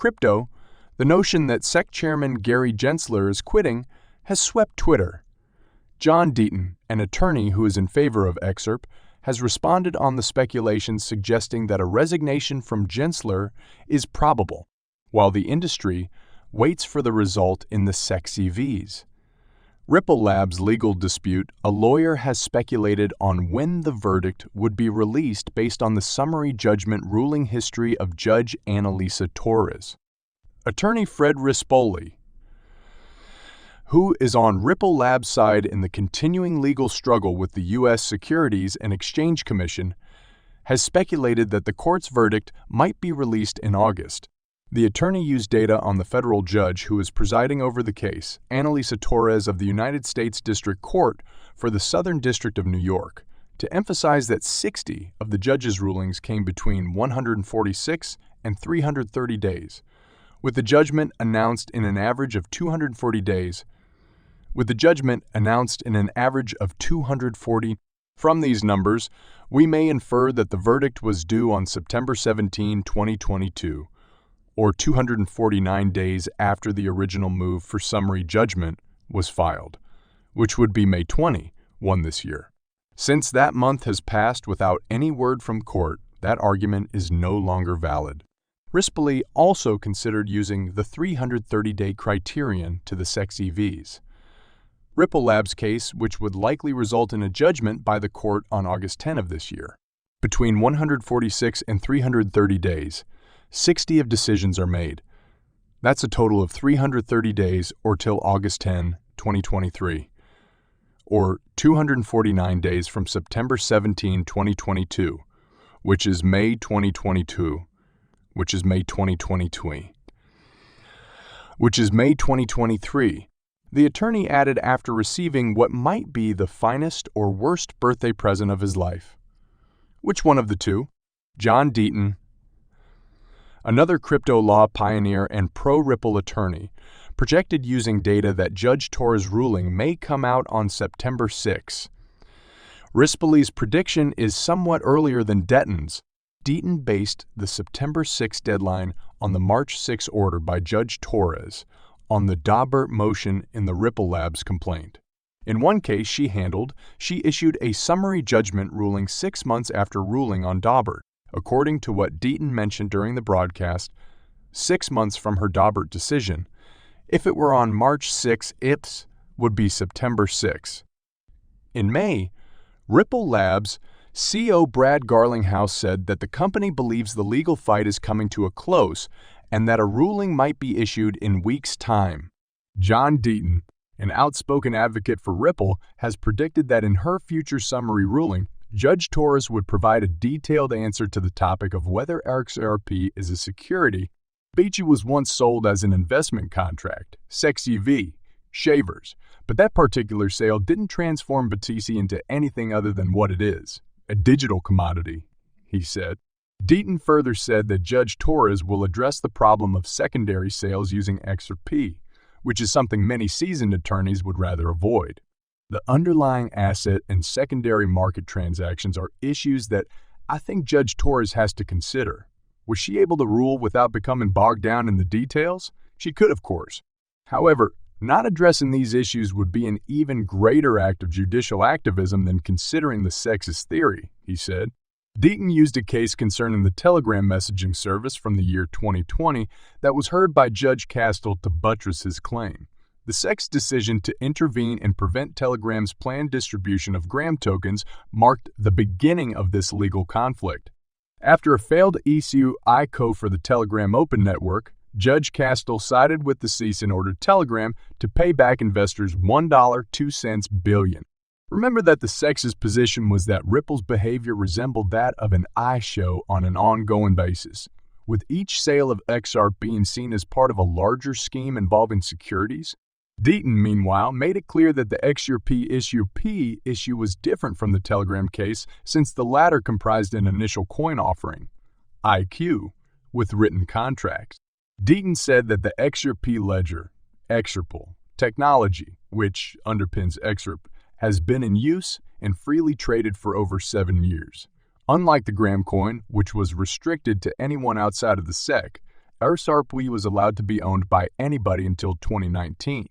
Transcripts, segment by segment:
Crypto, the notion that SEC Chairman Gary Gensler is quitting has swept Twitter. John Deaton, an attorney who is in favor of XRP, has responded on the speculations suggesting that a resignation from Gensler is probable, while the industry waits for the result in the SEC CVs. Ripple Labs' legal dispute, a lawyer has speculated on when the verdict would be released based on the summary judgment ruling history of Judge Annalisa Torres. Attorney Fred Rispoli, who is on Ripple Labs' side in the continuing legal struggle with the U.S. Securities and Exchange Commission, has speculated that the court's verdict might be released in August. The attorney used data on the federal judge who is presiding over the case, Annalisa Torres of the United States District Court for the Southern District of New York, to emphasize that 60 of the judge's rulings came between 146 and 330 days, with the judgment announced in an average of 240 days. From these numbers, we may infer that the verdict was due on September 17, 2022, or 249 days after the original move for summary judgment was filed, which would be May 21 this year. Since that month has passed without any word from court, that argument is no longer valid. Rispoli also considered using the 330-day criterion to the SEC CVs. Ripple Labs' case, which would likely result in a judgment by the court on August 10 of this year. Between 146 and 330 days, 60 of decisions are made. That's a total of 330 days or till August 10, 2023, or 249 days from September 17, 2022, which is May 2022, which is May 2023. The attorney added after receiving what might be the finest or worst birthday present of his life. Which one of the two? John Deaton, another crypto law pioneer and pro-Ripple attorney, projected using data that Judge Torres' ruling may come out on September 6. Rispoli's prediction is somewhat earlier than Deaton's. Deaton based the September 6 deadline on the March 6 order by Judge Torres on the Daubert motion in the Ripple Labs complaint. In one case she issued a summary judgment ruling 6 months after ruling on Daubert. According to what Deaton mentioned during the broadcast, 6 months from her Daubert decision. If it were on March 6, it would be September 6. In May, Ripple Labs CEO Brad Garlinghouse said that the company believes the legal fight is coming to a close and that a ruling might be issued in weeks' time. John Deaton, an outspoken advocate for Ripple, has predicted that in her future summary ruling, Judge Torres would provide a detailed answer to the topic of whether XRP is a security. Beachy was once sold as an investment contract, Sexy V, shavers, but that particular sale didn't transform BTC into anything other than what it is, a digital commodity, he said. Deaton further said that Judge Torres will address the problem of secondary sales using XRP, which is something many seasoned attorneys would rather avoid. The underlying asset and secondary market transactions are issues that I think Judge Torres has to consider. Was she able to rule without becoming bogged down in the details? She could, of course. However, not addressing these issues would be an even greater act of judicial activism than considering the sexist theory, he said. Deaton used a case concerning the Telegram messaging service from the year 2020 that was heard by Judge Castile to buttress his claim. The SEC's decision to intervene and prevent Telegram's planned distribution of Gram tokens marked the beginning of this legal conflict. After a failed issue ICO for the Telegram Open Network, Judge Castile sided with the cease and ordered Telegram to pay back investors $1.02 billion. Remember that the SEC's position was that Ripple's behavior resembled that of an iShow on an ongoing basis, with each sale of XRP being seen as part of a larger scheme involving securities. Deaton, meanwhile, made it clear that the XRP issue was different from the Telegram case since the latter comprised an initial coin offering, IQ, with written contracts. Deaton said that the XRP ledger, XRP, technology, which underpins XRP, has been in use and freely traded for over 7 years. Unlike the Gram coin, which was restricted to anyone outside of the SEC, XRP was allowed to be owned by anybody until 2019.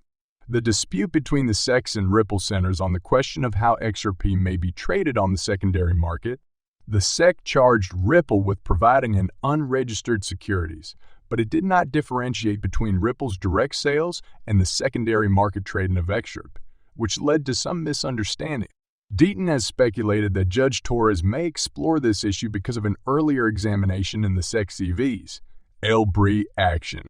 The dispute between the SEC and Ripple centers on the question of how XRP may be traded on the secondary market. The SEC charged Ripple with providing an unregistered securities, but it did not differentiate between Ripple's direct sales and the secondary market trading of XRP, which led to some misunderstanding. Deaton has speculated that Judge Torres may explore this issue because of an earlier examination in the SEC CVs. El Bri action.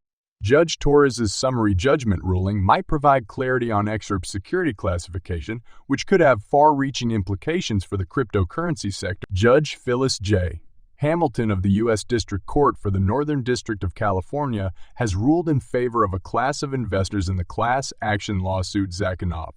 Judge Torres' summary judgment ruling might provide clarity on XRP's security classification, which could have far-reaching implications for the cryptocurrency sector. Judge Phyllis J. Hamilton of the U.S. District Court for the Northern District of California has ruled in favor of a class of investors in the class action lawsuit Zakhanov.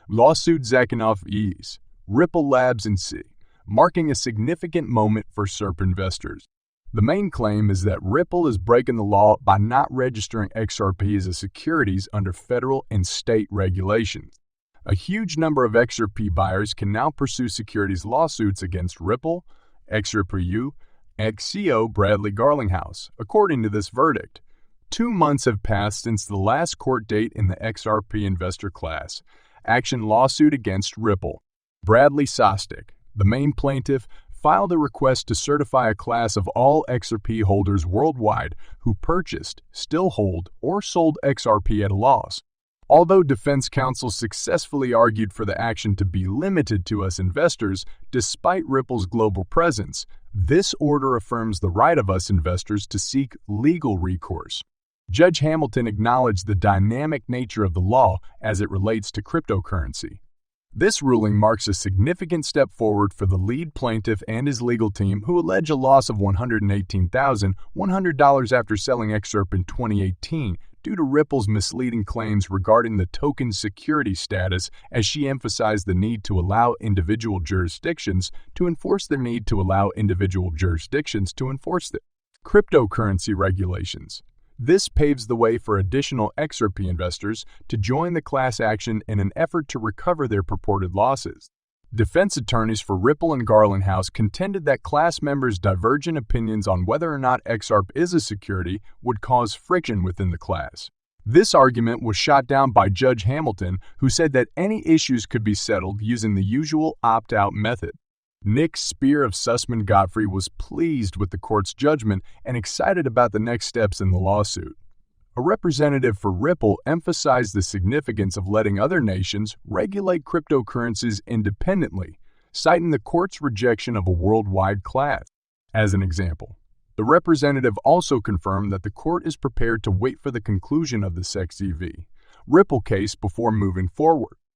Lawsuit Zakhanov E's, Ripple Labs and C, marking a significant moment for SERP investors. The main claim is that Ripple is breaking the law by not registering XRP as a securities under federal and state regulations. A huge number of XRP buyers can now pursue securities lawsuits against Ripple, XRPU, and CEO Bradley Garlinghouse, according to this verdict. 2 months have passed since the last court date in the XRP investor class action lawsuit against Ripple. Bradley Sostek, the main plaintiff, filed a request to certify a class of all XRP holders worldwide who purchased, still hold, or sold XRP at a loss. Although defense counsel successfully argued for the action to be limited to us investors, despite Ripple's global presence, this order affirms the right of us investors to seek legal recourse. Judge Hamilton acknowledged the dynamic nature of the law as it relates to cryptocurrency. This ruling marks a significant step forward for the lead plaintiff and his legal team who allege a loss of $118,100 after selling XRP in 2018 due to Ripple's misleading claims regarding the token's security status, as she emphasized the need to allow individual jurisdictions to enforce the cryptocurrency regulations. This paves the way for additional XRP investors to join the class action in an effort to recover their purported losses. Defense attorneys for Ripple and Garlinghouse contended that class members' divergent opinions on whether or not XRP is a security would cause friction within the class. This argument was shot down by Judge Hamilton, who said that any issues could be settled using the usual opt-out method. Nick Spear of Sussman Godfrey was pleased with the court's judgment and excited about the next steps in the lawsuit. A representative for Ripple emphasized the significance of letting other nations regulate cryptocurrencies independently, citing the court's rejection of a worldwide class. As an example, the representative also confirmed that the court is prepared to wait for the conclusion of the SEC-CV Ripple case before moving forward.